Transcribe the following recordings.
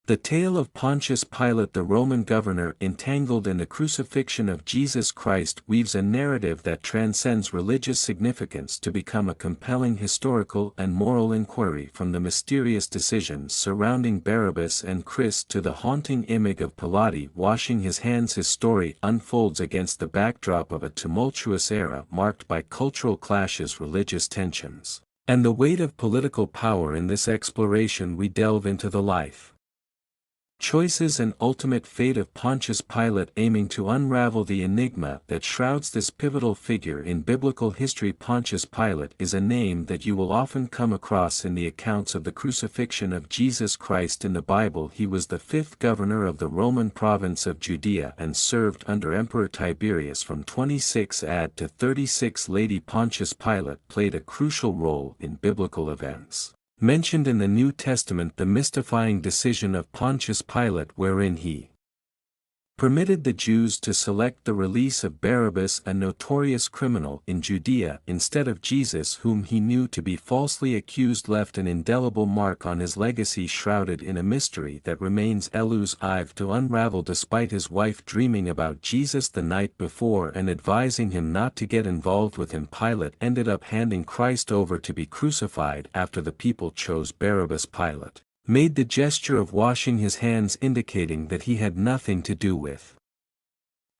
The tale of Pontius Pilate, the Roman governor entangled in the crucifixion of Jesus Christ, weaves a narrative that transcends religious significance to become a compelling historical and moral inquiry. From the mysterious decisions surrounding Barabbas and Christ to the haunting image of Pilate washing his hands, his story unfolds against the backdrop of a tumultuous era marked by cultural clashes, religious tensions, and the weight of political power. In this exploration we delve into the life, choices and ultimate fate of Pontius Pilate, aiming to unravel the enigma that shrouds this pivotal figure in biblical history. Pontius Pilate is a name that you will often come across in the accounts of the crucifixion of Jesus Christ in the Bible. He was the fifth governor of the Roman province of Judea and served under Emperor Tiberius from 26 AD to 36. Lady Pontius Pilate played a crucial role in biblical events mentioned in the New Testament. The mystifying decision of Pontius Pilate, wherein he permitted the Jews to select the release of Barabbas, a notorious criminal in Judea, instead of Jesus, whom he knew to be falsely accused, left an indelible mark on his legacy, shrouded in a mystery that remains elusive to unravel. Despite his wife dreaming about Jesus the night before and advising him not to get involved with him, Pilate ended up handing Christ over to be crucified. After the people chose Barabbas, Pilate made the gesture of washing his hands, indicating that he had nothing to do with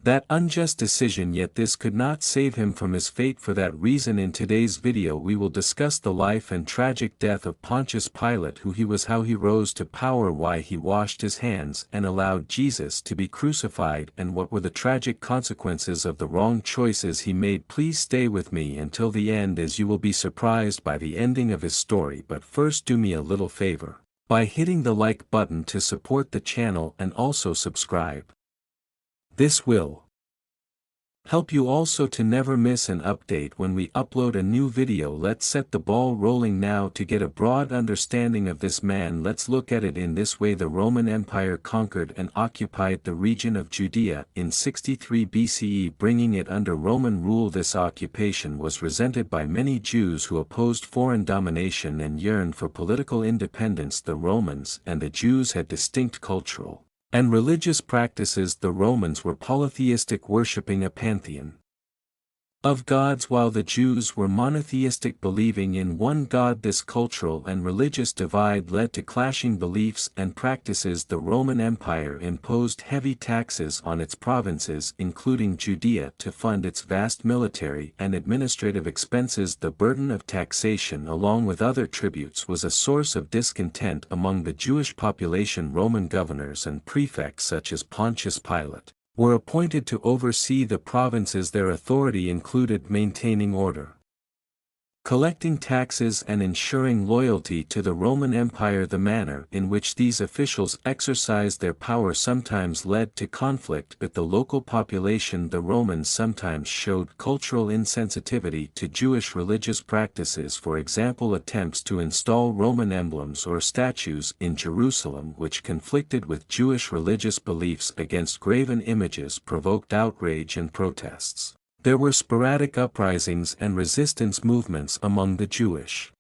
that unjust decision. Yet this could not save him from his fate. For that reason, in today's video we will discuss the life and tragic death of Pontius Pilate, who he was, how he rose to power, why he washed his hands and allowed Jesus to be crucified, and what were the tragic consequences of the wrong choices he made. Please stay with me until the end, as you will be surprised by the ending of his story. But first, do me a little favor by hitting the like button to support the channel, and also subscribe. This will help you also to never miss an update when we upload a new video. Let's set the ball rolling now. To get a broad understanding of this man, let's look at it in this way. The Roman Empire conquered and occupied the region of Judea in 63 BCE, bringing it under Roman rule. This occupation was resented by many Jews who opposed foreign domination and yearned for political independence. The Romans and the Jews had distinct cultural and religious practices. The Romans were polytheistic, worshipping a pantheon of gods, while the Jews were monotheistic, believing in one God. This cultural and religious divide led to clashing beliefs and practices. The Roman Empire imposed heavy taxes on its provinces, including Judea, to fund its vast military and administrative expenses. The burden of taxation, along with other tributes, was a source of discontent among the Jewish population. Roman governors and prefects such as Pontius Pilate were appointed to oversee the provinces. Their authority included maintaining order, collecting taxes, and ensuring loyalty to the Roman Empire. The manner in which these officials exercised their power sometimes led to conflict with the local population. The Romans sometimes showed cultural insensitivity to Jewish religious practices. For example, attempts to install Roman emblems or statues in Jerusalem which conflicted with Jewish religious beliefs against graven images provoked outrage and protests. There were sporadic uprisings and resistance movements among the Jewish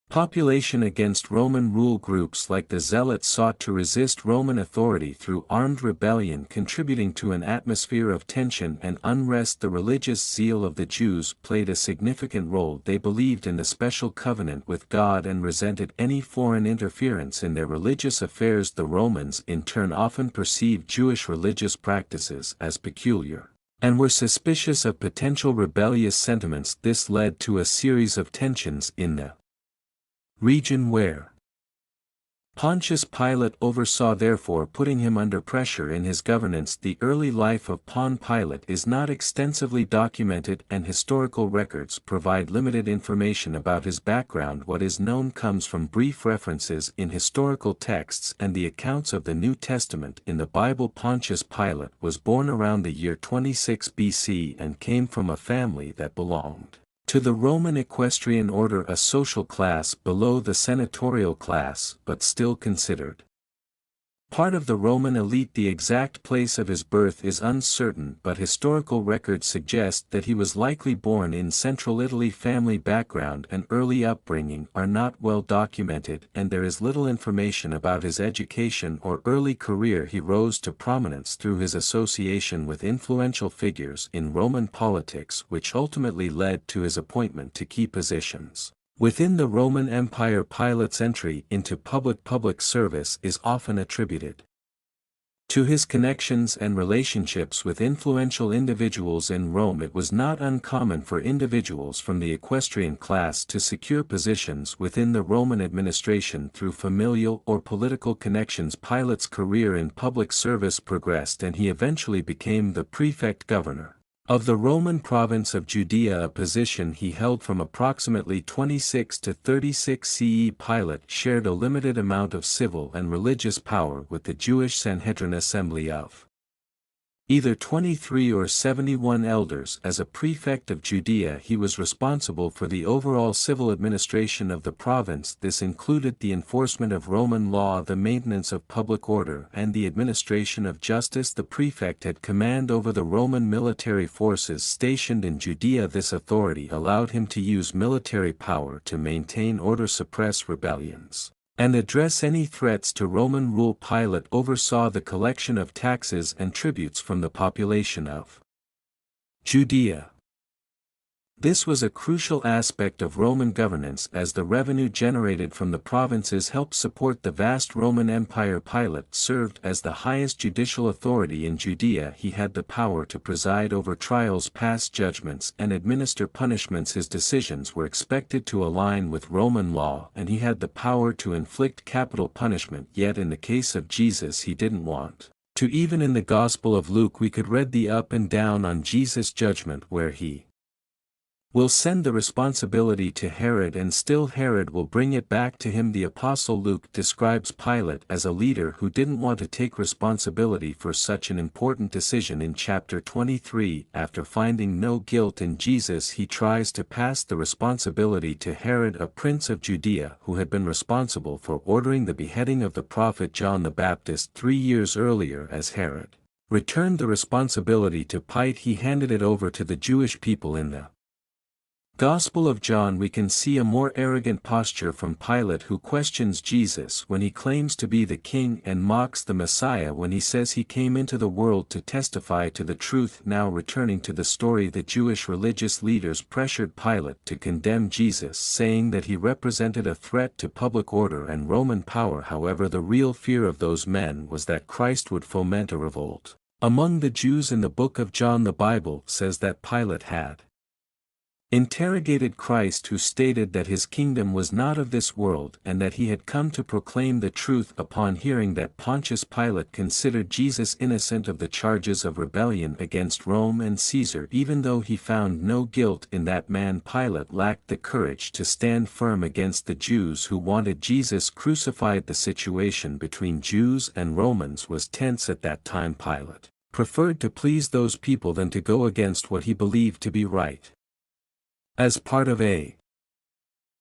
population against Roman rule. Groups like the Zealots sought to resist Roman authority through armed rebellion, contributing to an atmosphere of tension and unrest. The religious zeal of the Jews played a significant role. They believed in the special covenant with God and resented any foreign interference in their religious affairs. The Romans in turn often perceived Jewish religious practices as peculiar and were suspicious of potential rebellious sentiments. This led to a series of tensions in the region where Pontius Pilate oversaw, therefore putting him under pressure in his governance. The early life of Pon Pilate is not extensively documented, and historical records provide limited information about his background. What is known comes from brief references in historical texts and the accounts of the New Testament. In the Bible, Pontius Pilate was born around the year 26 BC and came from a family that belonged to the Roman equestrian order, a social class below the senatorial class, but still considered Part of the Roman elite. The exact place of his birth is uncertain, but historical records suggest that he was likely born in central Italy. Family background and early upbringing are not well documented, and there is little information about his education or early career. He rose to prominence through his association with influential figures in Roman politics, which ultimately led to his appointment to key positions within the Roman Empire. Pilate's entry into public service is often attributed to his connections and relationships with influential individuals in Rome. It was not uncommon for individuals from the equestrian class to secure positions within the Roman administration through familial or political connections. Pilate's career in public service progressed, and he eventually became the prefect governor of the Roman province of Judea, a position he held from approximately 26 to 36 CE. Pilate shared a limited amount of civil and religious power with the Jewish Sanhedrin assembly of either 23 or 71 elders. As a prefect of Judea, he was responsible for the overall civil administration of the province. This included the enforcement of Roman law, the maintenance of public order, and the administration of justice. The prefect had command over the Roman military forces stationed in Judea. This authority allowed him to use military power to maintain order, suppress rebellions, and address any threats to Roman rule. Pilate oversaw the collection of taxes and tributes from the population of Judea. This was a crucial aspect of Roman governance, as the revenue generated from the provinces helped support the vast Roman Empire. Pilate served as the highest judicial authority in Judea. He had the power to preside over trials, pass judgments, and administer punishments. His decisions were expected to align with Roman law, and he had the power to inflict capital punishment. Yet in the case of Jesus, he didn't want to. Even in the Gospel of Luke we could read the up and down on Jesus' judgment, where he will send the responsibility to Herod, and still Herod will bring it back to him. The Apostle Luke describes Pilate as a leader who didn't want to take responsibility for such an important decision. In chapter 23, after finding no guilt in Jesus, he tries to pass the responsibility to Herod, a prince of Judea who had been responsible for ordering the beheading of the prophet John the Baptist 3 years earlier. As Herod returned the responsibility to Pilate, he handed it over to the Jewish people. In the Gospel of John we can see a more arrogant posture from Pilate, who questions Jesus when he claims to be the king and mocks the Messiah when he says he came into the world to testify to the truth. Now returning to the story, the Jewish religious leaders pressured Pilate to condemn Jesus, saying that he represented a threat to public order and Roman power. However, the real fear of those men was that Christ would foment a revolt among the Jews. In the book of John, the Bible says that Pilate had interrogated Christ, who stated that his kingdom was not of this world and that he had come to proclaim the truth. Upon hearing that, Pontius Pilate considered Jesus innocent of the charges of rebellion against Rome and Caesar. Even though he found no guilt in that man, Pilate lacked the courage to stand firm against the Jews who wanted Jesus crucified. The situation between Jews and Romans was tense at that time. Pilate preferred to please those people than to go against what he believed to be right. As part of a